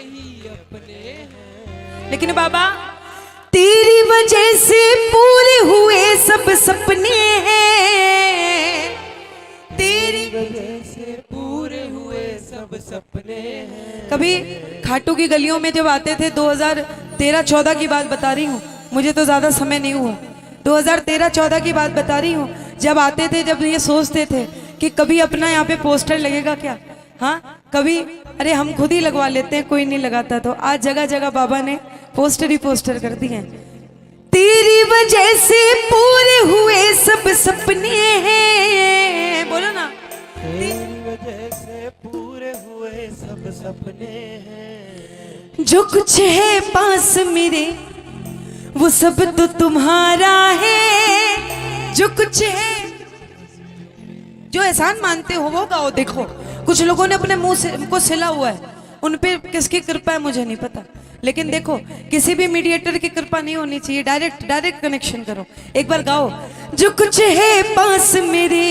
ही अपने हैं। लेकिन बाबा तेरी वजह से पूरे हुए सब सपने हैं, तेरी वजह से पूरे हुए सब सपने हैं। कभी खाटू की गलियों में जब आते थे, 2013-14 की बात बता रही हूँ, मुझे तो ज्यादा समय नहीं हुआ, 2013-14 की बात बता रही हूँ, जब आते थे, जब ये सोचते थे कि कभी अपना यहाँ पे पोस्टर लगेगा क्या, हाँ कभी, अरे हम खुद ही लगवा लेते हैं, कोई नहीं लगाता, तो आज जगह जगह बाबा ने पोस्टर ही पोस्टर कर दिए हैं। तेरी वजह से पूरे हुए सब सपने हैं, बोलो ना, तेरी वजह से पूरे हुए सब सपने हैं। जो कुछ है पास मेरे वो सब तो तुम्हारा है, जो कुछ है, जो एहसान मानते हो वो गाओ। देखो कुछ लोगों ने अपने मुंह से को सिला हुआ है, उन पे किसकी कृपा है मुझे नहीं पता, लेकिन देखो किसी भी मीडिएटर की कृपा नहीं होनी चाहिए, डायरेक्ट कनेक्शन करो। एक बार गाओ, जो कुछ है पास मेरे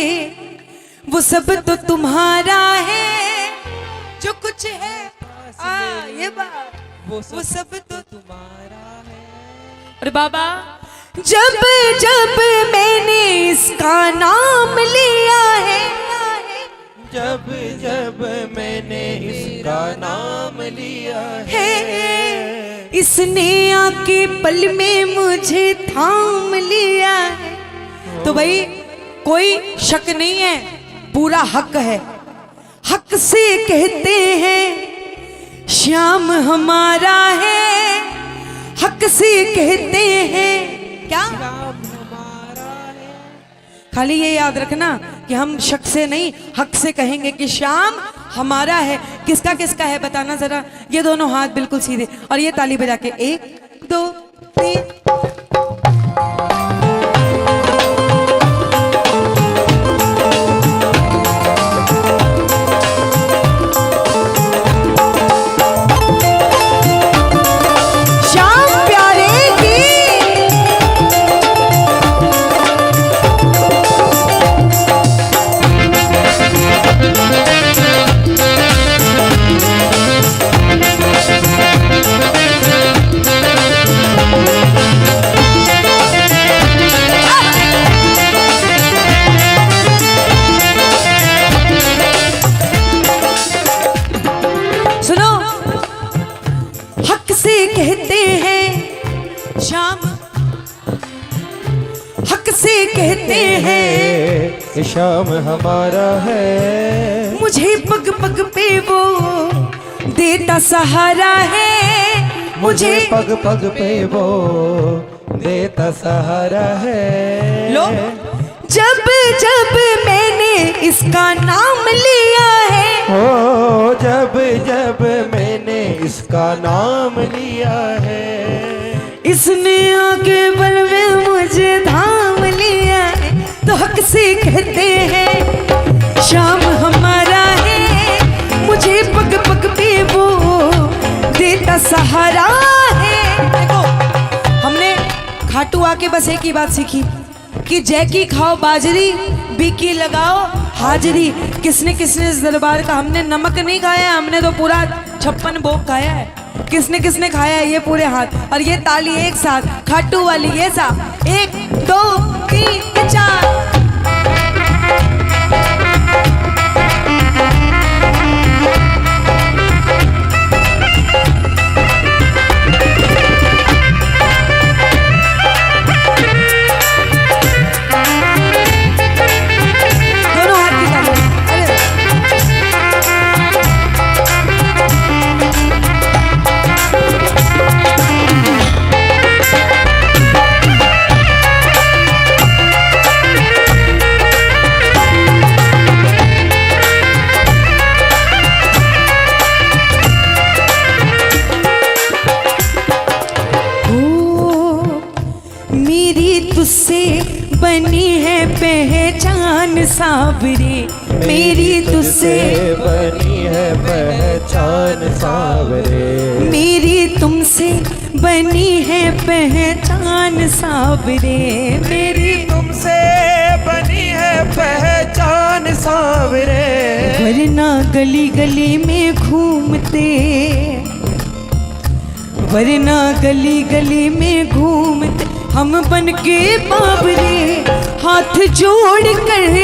वो सब तो तुम्हारा है, जो कुछ है ये बात वो सब तो तुम्हारा है। और बाबा जब जब मैंने इसका नाम लिया है, जब जब मैंने इसका नाम लिया है, इसने आके पल में मुझे थाम लिया है। तो भाई कोई शक नहीं है, पूरा हक है, हक से कहते हैं श्याम हमारा है, हक से कहते हैं क्या, हमारा है। खाली ये याद रखना कि हम शक से नहीं हक से कहेंगे कि श्याम हमारा है। किसका किसका है बताना जरा, ये दोनों हाथ बिल्कुल सीधे और ये ताली बजा के 1 2 3। कहते हैं श्याम, हक से कहते हैं श्याम हमारा है, मुझे पग पग पे वो देता सहारा है, मुझे पग पग पे वो देता सहारा है। लो जब जब मैंने इसका नाम लिया है, ओ जब जब मैंने इसका नाम लिया है, इसने आके बल में मुझे थाम लिया है, तो हक से कहते हैं श्याम हमारा है, मुझे पग पग पे वो देता सहारा है। देखो हमने खाटू आके बस एक ही बात सीखी कि जय की खाओ बाजरी, बी की लगाओ हाजरी। किसने किसने इस दरबार का, हमने नमक नहीं खाया है, हमने तो पूरा 56 भोग खाया है। किसने किसने खाया है ये पूरे हाथ और ये ताली एक साथ, खाटू वाली ये सा 1 2 3 4। बनी है पहचान सावरे, मेरी तुझसे बनी है पहचान सावरे, मेरी तुमसे बनी है पहचान सावरे, मेरी तुमसे बनी है पहचान सावरे। वरना गली गली में घूमते वरना गली गली में घूमते हम बन के बाबरे। हाथ जोड़ कर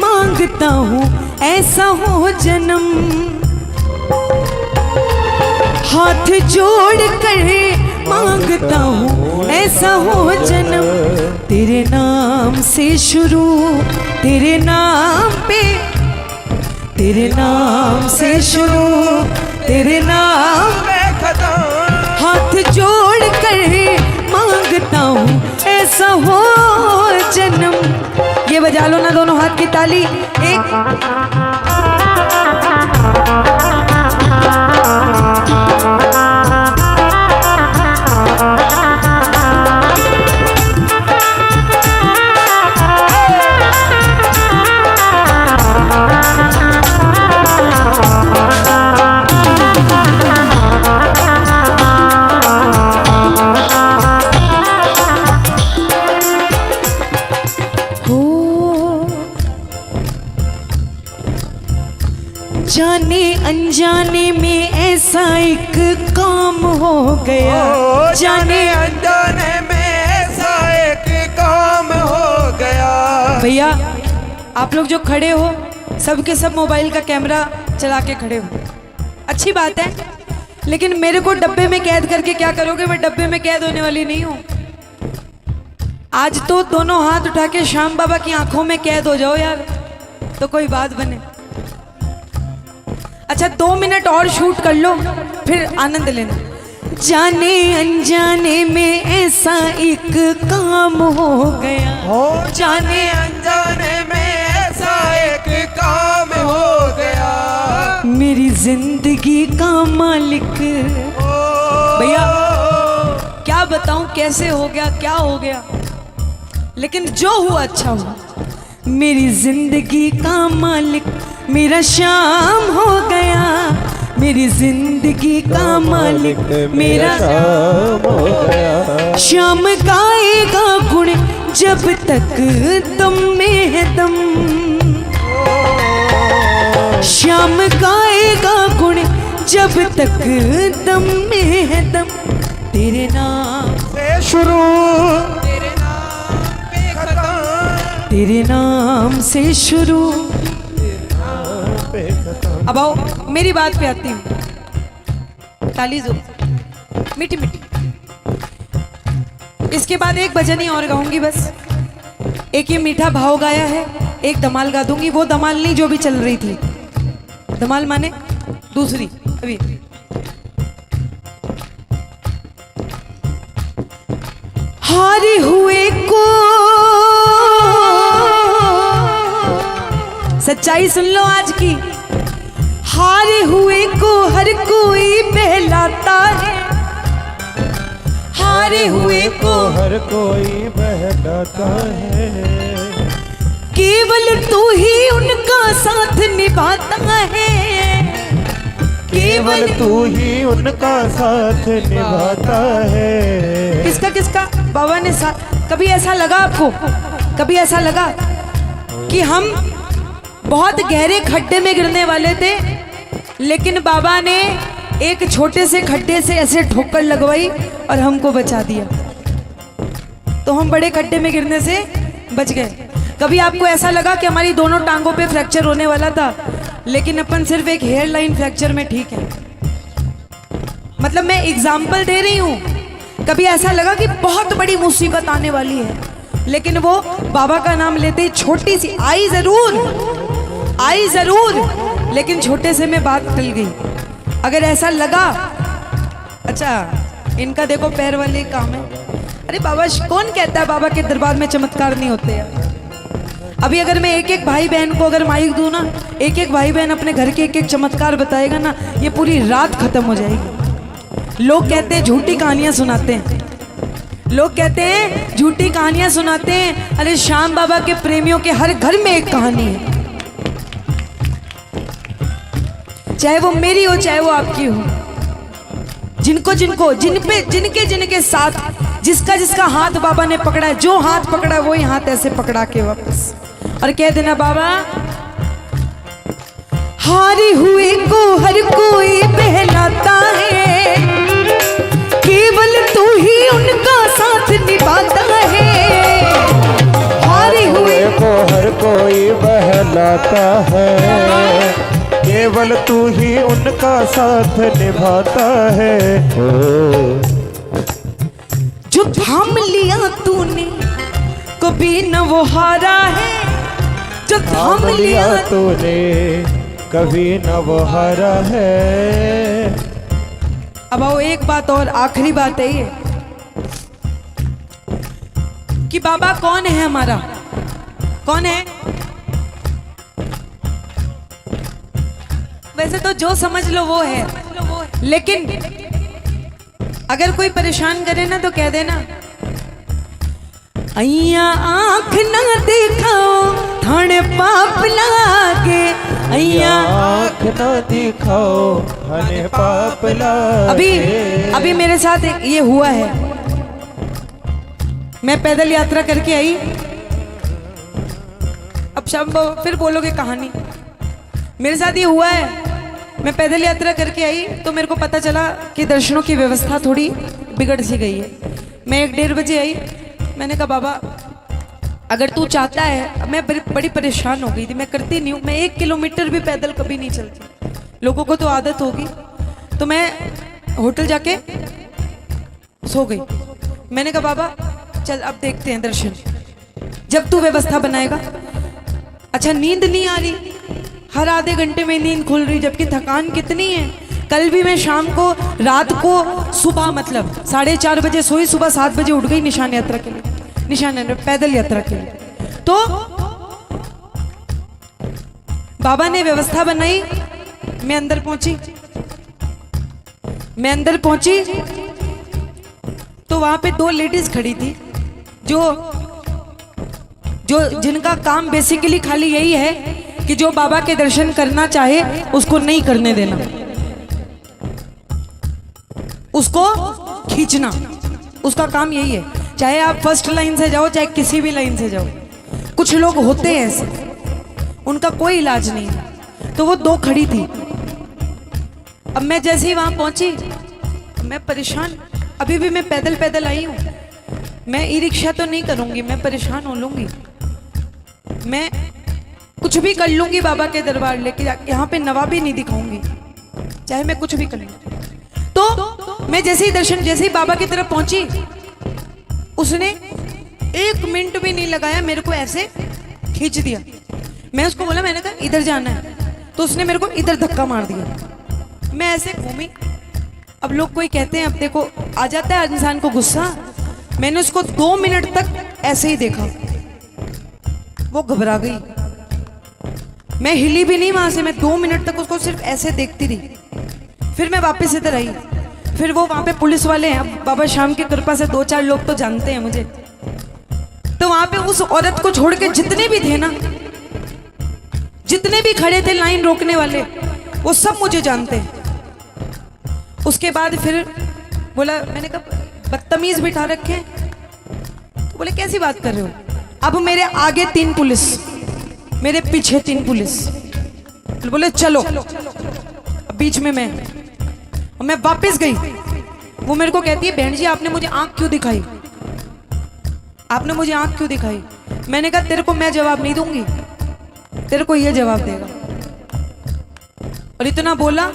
मांगता हूँ ऐसा हो जन्म, हाथ जोड़ कर मांगता हूँ ऐसा हो जन्म। तेरे नाम से शुरू, तेरे नाम पे, तेरे नाम से शुरू, तेरे नाम पे खत्म। हाथ जोड़ कर मांगता हूँ ऐसा हो जन्म। ये बजा लो ना दोनों हाथ की ताली। एक जाने अनजाने में ऐसा एक काम हो गया। जाने अनजाने में ऐसा एक काम हो गया। भैया आप लोग जो खड़े हो सबके सब मोबाइल का कैमरा चला के खड़े हो, अच्छी बात है, लेकिन मेरे को डब्बे में कैद करके क्या करोगे? मैं डब्बे में कैद होने वाली नहीं हूँ। आज तो दोनों हाथ उठा के श्याम बाबा की आंखों में कैद हो जाओ यार, तो कोई बात बने। अच्छा 2 मिनट और शूट कर लो, फिर आनंद लेना। जाने अनजाने में ऐसा एक काम हो गया। जाने अनजाने में ऐसा एक काम हो गया। मेरी जिंदगी का मालिक। भैया क्या बताऊं कैसे हो गया, क्या हो गया, लेकिन जो हुआ अच्छा हुआ। मेरी जिंदगी का मालिक मेरा श्याम हो गया। मेरी जिंदगी का मालिक मेरा श्याम हो गया। श्याम गाएगा गुण जब तक दम में है दम। श्याम गाएगा गुण जब तक दम में है दम। तेरे नाम से शुरू, तेरे नाम पे खत्म। तेरे नाम से शुरू। अब आओ मेरी बात पे आती हूँ, ताली दो मीठी मीठी। इसके बाद एक भजन ही और गाऊंगी बस। एक ये मीठा भाव गाया है, एक धमाल गा दूंगी। वो धमाल नहीं जो भी चल रही थी, धमाल माने दूसरी। अभी हारे हुए को सच्चाई सुन लो आज की। हारे हुए को हर कोई बहलाता है। हारे हुए को हर कोई बहलाता है। केवल तू ही उनका साथ निभाता है। केवल तू ही उनका साथ निभाता है। किसका किसका बाबा ने साथ। कभी ऐसा लगा आपको, कभी ऐसा लगा कि हम बहुत गहरे खड्डे में गिरने वाले थे, लेकिन बाबा ने एक छोटे से खड्डे से ऐसे ठोकर लगवाई और हमको बचा दिया, तो हम बड़े खड्डे में गिरने से बच गए। कभी आपको ऐसा लगा कि हमारी दोनों टांगों पे फ्रैक्चर होने वाला था, लेकिन अपन सिर्फ एक हेयर लाइन फ्रैक्चर में ठीक है? मतलब मैं एग्जाम्पल दे रही हूँ। कभी ऐसा लगा कि बहुत बड़ी मुसीबत आने वाली है, लेकिन वो बाबा का नाम लेते ही छोटी सी आई जरूर, लेकिन छोटे से में बात टल गई। अगर ऐसा लगा, अच्छा इनका देखो पैर वाले काम है। अरे बाबा, कौन कहता है बाबा के दरबार में चमत्कार नहीं होते यार? अभी अगर मैं एक एक भाई बहन को अगर माइक दूं ना, एक एक भाई बहन अपने घर के एक एक चमत्कार बताएगा ना, ये पूरी रात खत्म हो जाएगी। लोग कहते हैं झूठी कहानियां सुनाते हैं, लोग कहते हैं झूठी कहानियां सुनाते हैं। अरे श्याम बाबा के प्रेमियों के हर घर में एक कहानी है, चाहे वो मेरी हो चाहे वो आपकी हो। जिनके साथ जिसका हाथ बाबा ने पकड़ा है, जो हाथ पकड़ा वही हाथ ऐसे पकड़ा के वापस और कह देना बाबा, हारे हुए को हर कोई बहलाता है। आता है, केवल तू ही उनका साथ निभाता है। ओ जो थाम लिया तूने कभी न वो हारा है, जो थाम लिया तूने कभी न वो हारा है। अब आओ एक बात और, आखिरी बात है ये कि बाबा कौन है हमारा, कौन है? वैसे तो जो समझ लो वो है, लेकिन अगर कोई परेशान करे ना तो कह देना अइया आँख ना दिखाओ थाने पाप लागे, अइया आँख ना दिखाओ थाने पाप लागे। अभी मेरे साथ ये हुआ है, मैं पैदल यात्रा करके आई। अब शाम फिर बोलोगे कहानी, मेरे साथ ये हुआ है। मैं पैदल यात्रा करके आई तो मेरे को पता चला कि दर्शनों की व्यवस्था थोड़ी बिगड़ सी गई है। मैं 1-1:30 बजे आई। मैंने कहा बाबा अगर तू चाहता है, मैं बड़ी परेशान हो गई थी, मैं करती नहीं हूँ, मैं 1 किलोमीटर भी पैदल कभी नहीं चलती, लोगों को तो आदत होगी। तो मैं होटल जाके सो गई। मैंने कहा बाबा चल अब देखते हैं दर्शन, जब तू व्यवस्था बनाएगा। अच्छा नींद नहीं आ रही, हर आधे घंटे में नींद खुल रही, जबकि थकान कितनी है। कल भी मैं शाम को, रात को, सुबह मतलब 4:30 बजे सोई, सुबह 7 बजे उठ गई निशान यात्रा के लिए, निशान पैदल यात्रा के लिए। तो बाबा ने व्यवस्था बनाई, मैं अंदर पहुंची तो वहां पे 2 लेडीज खड़ी थी जो जिनका काम बेसिकली खाली यही है कि जो बाबा के दर्शन करना चाहे उसको नहीं करने देना, उसको खींचना, उसका काम यही है। चाहे आप फर्स्ट लाइन से जाओ, चाहे किसी भी लाइन से जाओ। कुछ लोग होते हैं ऐसे, उनका कोई इलाज नहीं है। तो वो 2 खड़ी थी। अब मैं जैसे ही वहां पहुंची, मैं परेशान, अभी भी मैं पैदल आई हूं। मैं ई रिक्शा तो नहीं करूंगी, मैं परेशान हो लूंगी, मैं कुछ भी कर लूंगी बाबा के दरबार लेके, यहाँ पे नवाबी नहीं दिखाऊंगी, चाहे मैं कुछ भी कर लूं। तो मैं जैसे ही बाबा की तरफ पहुंची, उसने 1 मिनट भी नहीं लगाया, मेरे को ऐसे खींच दिया। मैं उसको बोला, मैंने कहा इधर जाना है, तो उसने मेरे को इधर धक्का मार दिया। मैं ऐसे घूमी। अब लोग कोई कहते हैं, अब देखो आ जाता है इंसान को गुस्सा। मैंने उसको 2 मिनट तक ऐसे ही देखा, वो घबरा गई। मैं हिली भी नहीं वहां से, मैं 2 मिनट तक उसको सिर्फ ऐसे देखती रही। फिर मैं वापस इधर आई, फिर वो वहां पे पुलिस वाले हैं। अब बाबा शाम की कृपा से 2-4 लोग तो जानते हैं मुझे। तो वहां पे उस औरत को छोड़ के जितने भी थे ना, जितने भी खड़े थे लाइन रोकने वाले, वो सब मुझे जानते हैं। उसके बाद फिर बोला, मैंने कहा बदतमीज बिठा रखे हैं। तो बोले कैसी बात कर रहे हो? अब मेरे आगे 3 पुलिस, मेरे पीछे 3 पुलिस। बोले चलो, अब बीच में मैं वापस गई। वो मेरे को कहती है, बहन जी आपने मुझे आंख क्यों दिखाई, आपने मुझे आंख क्यों दिखाई? मैंने कहा तेरे को मैं जवाब नहीं दूंगी, तेरे को ये जवाब देगा। और इतना बोला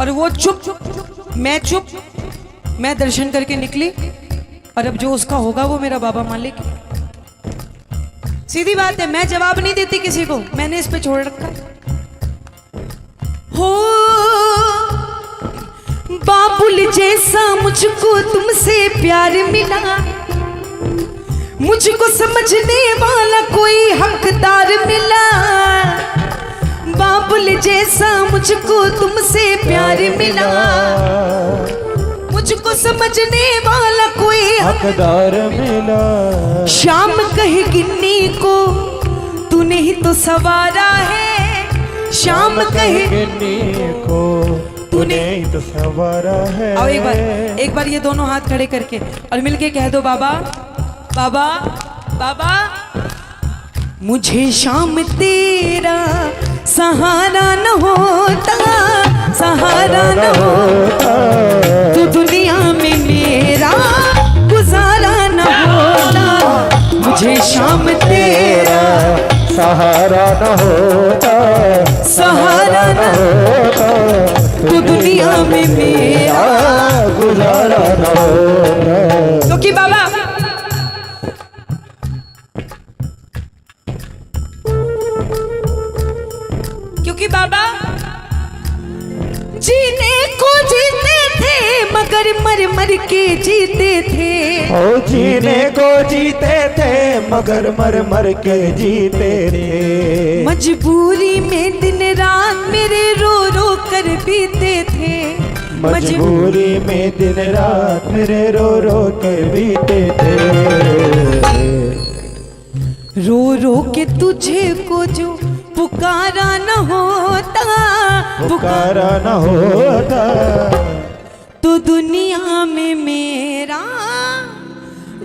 और वो चुप, मैं चुप। मैं दर्शन करके निकली, और अब जो उसका होगा वो मेरा बाबा मालिक। सीधी बात है, मैं जवाब नहीं देती किसी को, मैंने इस पे छोड़ रखा हो। बाबुल जैसा मुझको तुमसे प्यार मिला, मुझको समझने वाला कोई हकदार मिला। बाबुल जैसा मुझको तुमसे प्यार मिला, मुझको समझने वाला कोई हकदार मिला। शाम कहे गिन्नी को तूने ही तो सवारा है, शाम कहे गिन्नी को तूने ही तो सवारा है। आओ एक बार ये दोनों हाथ खड़े करके और मिलके कह दो, बाबा बाबा बाबा, मुझे शाम तेरा सहारा न होता, सहारा न होता, तो दुनिया में मेरा गुजारा न होता। मुझे शाम तेरा सहारा न होता, सहारा न होता तो दुनिया में मेरा गुजारा न होता। क्योंकि बाबा जीने को जीते थे मगर मर मर के जीते थे। ओ जीने को जीते थे मगर मर मर के जीते थे। मजबूरी में दिन रात मेरे रो रो कर बीते थे। मजबूरी में दिन रात मेरे रो रो कर बीते थे। रो रो के तुझे को जो पुकारा न होता, पुकारा न होता तो दुनिया में मेरा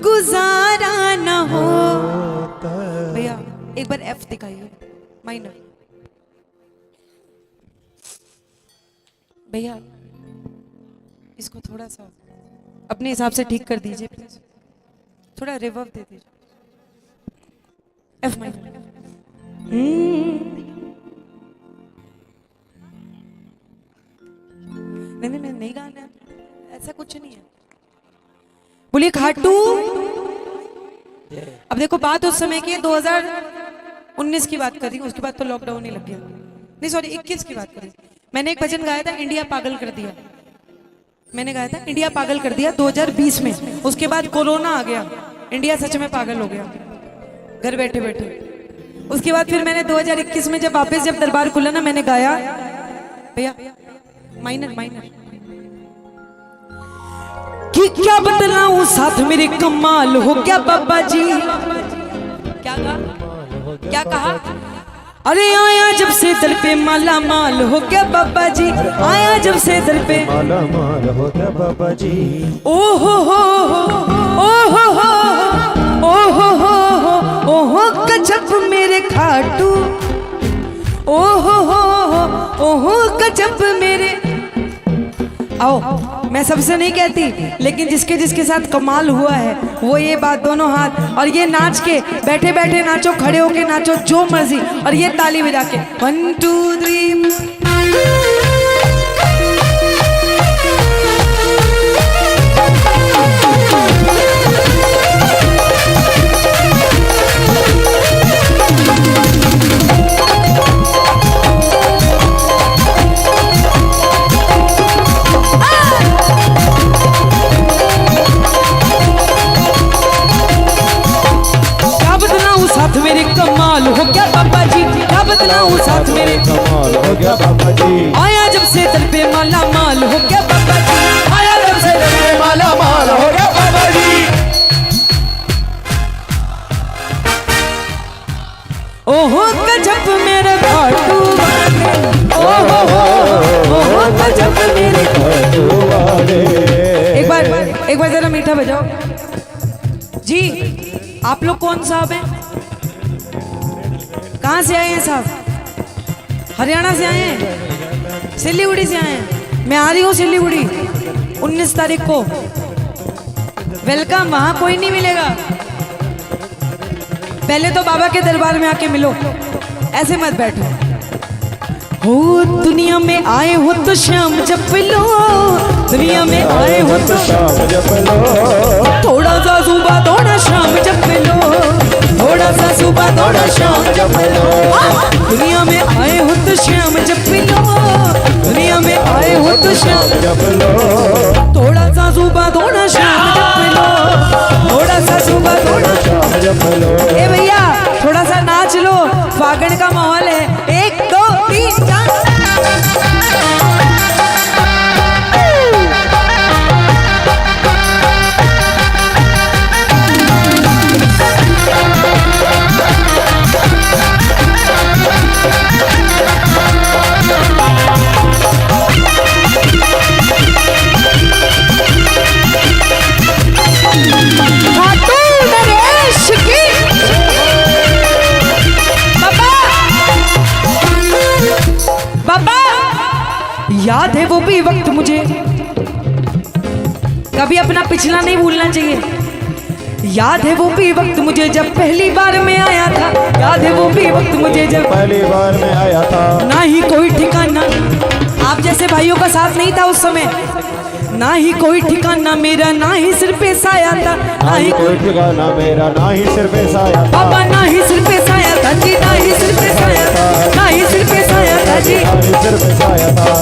गुजारा न होता। भैया एक बार एफ दिखाइए माइनर। भैया इसको थोड़ा सा अपने हिसाब से ठीक कर दीजिए प्लीज, थोड़ा रिवर्ब दे दीजिए। F minor. नहीं गाना, ऐसा कुछ नहीं है। बोलिए खाटू। अब देखो बात उस समय की 2019 की बात कर रही हूँ, उसके बाद तो लॉकडाउन ही लग गया। नहीं सॉरी 21 की बात कर रही। मैंने एक भजन गाया था इंडिया पागल कर दिया। मैंने गाया था इंडिया पागल कर दिया 2020 में। उसके बाद कोरोना आ गया, इंडिया सच में पागल हो गया घर बैठे बैठे। उसके बाद फिर मैंने 2021 में जब वापस जब दरबार खुला ना, मैंने गाया भैया माइनर माइनर कि क्या बतलाऊं साथ मेरे कमाल हो क्या बाबा जी। क्या कहा, क्या कहा? अरे आया जब से दर पे माला माल हो क्या बाबा जी। आया जब से दर पे माला माल हो क्या बाबा जी। ओ हो हो ओ हो हो ओ हो ओहो गजब मेरे खाटू। ओ हो ओहो गजब मेरे। आओ मैं सबसे नहीं कहती, लेकिन जिसके जिसके साथ कमाल हुआ है वो ये बात दोनों हाथ और ये नाच के बैठे बैठे नाचो, खड़े होके नाचो, जो मर्जी, और ये ताली बजा के 1 2 3। मेरे कमाल हो गया बाबा जी। क्या बतलाऊं साथ मेरे कमाल हो गया बाबा जी। आया जब से दर पे माला माल हो गया बाबा जी। आया जब से दर पे माला माल हो गया बाबा जी। ओहो गजब मेरे खाटू वाले। ओहो गजब मेरे खाटू वाले। एक बार जरा मीठा बजाओ जी। आप लोग कौन साहब हैं, कहाँ से आए हैं साहब? हरियाणा से आए हैं, सिलीगुड़ी से आए हैं। मैं आ रही हूँ सिलीगुड़ी 19 तारीख को। वेलकम, वहां कोई नहीं मिलेगा। पहले तो बाबा के दरबार में आके मिलो, ऐसे मत बैठो। हो दुनिया में आए हो तो शाम जप लो, दुनिया में आए हो तो शाम जप लो। थोड़ा सा सुबह थोड़ा शाम जप लो, थोड़ा सा सुबह थोड़ा शाम जप लो। दुनिया में आए हो तो शाम जप लो, दुनिया में आए हो तो शाम जप लो। थोड़ा सा सुबह थोड़ा शाम जप लो, थोड़ा सा सुबह थोड़ा शाम जप लो। ए भैया थोड़ा सा नाच लो, फागण का माहौल है। 1 2 3 4। याद है वो भी वक्त मुझे, कभी अपना पिछला नहीं भूलना चाहिए। याद है वो भी वक्त मुझे जब पहली बार में आया था, याद है वो भी वक्त मुझे जब पहली बार में आया था। ना ही कोई ठिकाना, आप जैसे भाइयों का साथ नहीं था उस समय, ना ही कोई ठिकाना मेरा, ना ही सिर पे साया था, ना ही कोई ठिकाना मेरा, ना ही सिर पे साया था। बाबा ना ही सिर पे साया था जी, ना ही सिर पे साया था, ना ही सिर पे साया था जी, ना ही सिर पे साया था।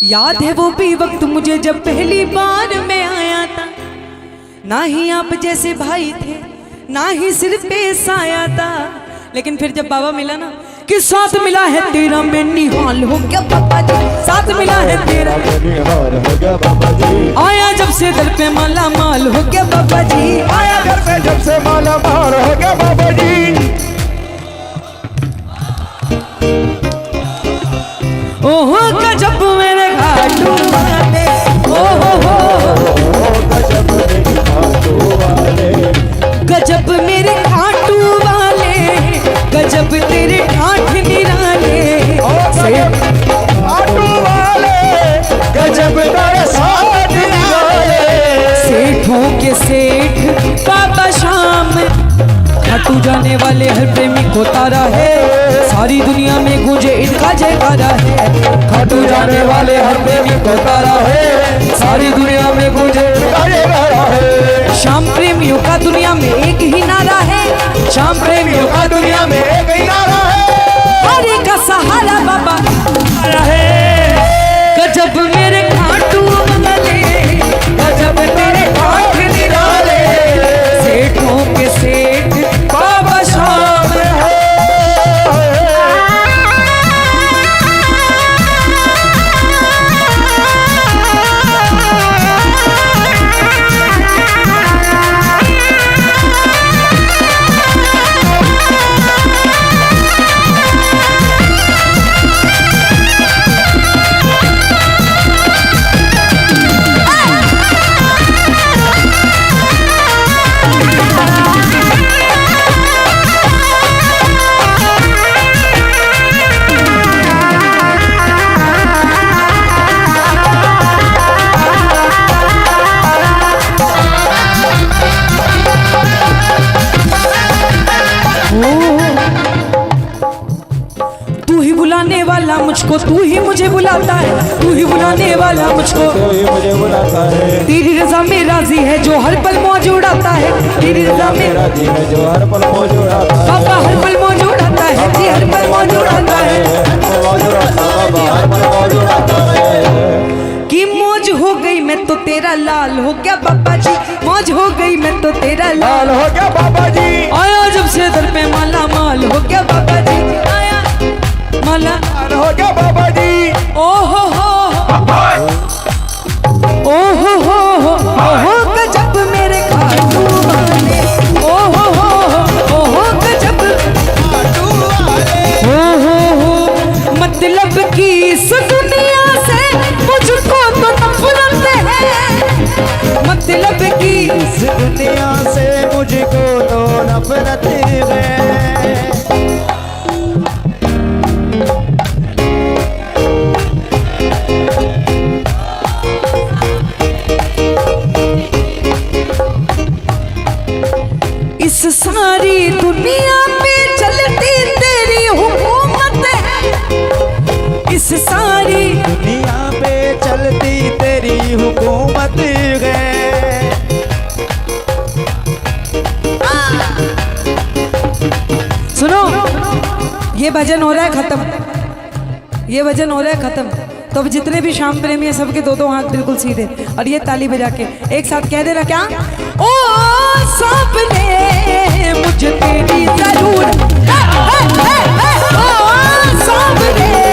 याद है वो भी वक्त मुझे जब पहली बार में आया था, ना ही आप जैसे भाई थे, ना ही सिर पे साया था। लेकिन फिर जब बाबा मिला ना कि साथ मिला है तेरा मैं निहाल हो गया बाबा जी, साथ मिला है तेरा मैं निहाल हो गया बाबा जी। आया जब से दर पे माला माल हो गया बाबा जी, आया घर पे जब से माला माल हो गया बाबा जी। ओहो गजब मेरे घाटू वाले, ओहो गजब मेरे घाटू वाले, गजब मेरे घाटू वाले, गजब तेरे ठाठ निराले, घाटू वाले, गजब तेरे साथ निराले। सेठों के सेठ बाबा शाम, खाटू जाने वाले हर प्रेमी को तारा है, सारी दुनिया में गूंजे इनका जयकारा है। खाटू जाने वाले हर प्रेमी को तारा है, सारी दुनिया में गूंजे इनका जयकारा है। शाम प्रेमियों का दुनिया में एक ही नारा है, शाम प्रेमियों का दुनिया में एक ही नारा है, हरे का सहारा बाबा है। गजब मेरे खाटू वाले, गजब तेरे ठाठ निराले, सेठों के सेठ बाबा शाम है। तू ही बुलाने वाला मुझको, तू ही मुझे बुलाता है, तू ही बुलाने वाला मुझको, तो ही मुझे बुलाता है। तेरी रजा में राजी है जो हर पल मौज उड़ाता है, तेरी रजा में मेरा जी है जो हर पल मौज उड़ाता है। बाबा हर पल मौज उड़ाता है जी, हर पल मौज उड़ाता है। मौज उड़ाता बाबा, हर पल मौज उड़ाता है। कि मौज हो गई मैं तो तेरा लाल हो गया बाबा जी, मौज हो गई मैं तो तेरा लाल लाल हो गया बाबा जी। आया जब से दर पे माला माल हो गया बाबा जी, आया माला लाल हो गया बाबा जी। ओहो ओहो गजब मेरे खाटू वाले, ओहो गजब खाटू वाले, ओहो मतलब कि इस दुनिया से मुझको तो नफरत है, मतलब कि इस दुनिया से मुझको तो नफरत है। इस सारी दुनिया पे चलती तेरी हुकूमत है, इस सारी दुनिया पे चलती तेरी हुकूमत है। सुनो ये भजन हो रहा है खत्म, ये भजन हो रहा है खत्म। तो अब जितने भी शाम प्रेमी है सबके दो दो हाथ बिल्कुल सीधे और ये ताली बजा के एक साथ कह देना क्या, ओ सामने मुझे तेरी जरूरत, ओ सामने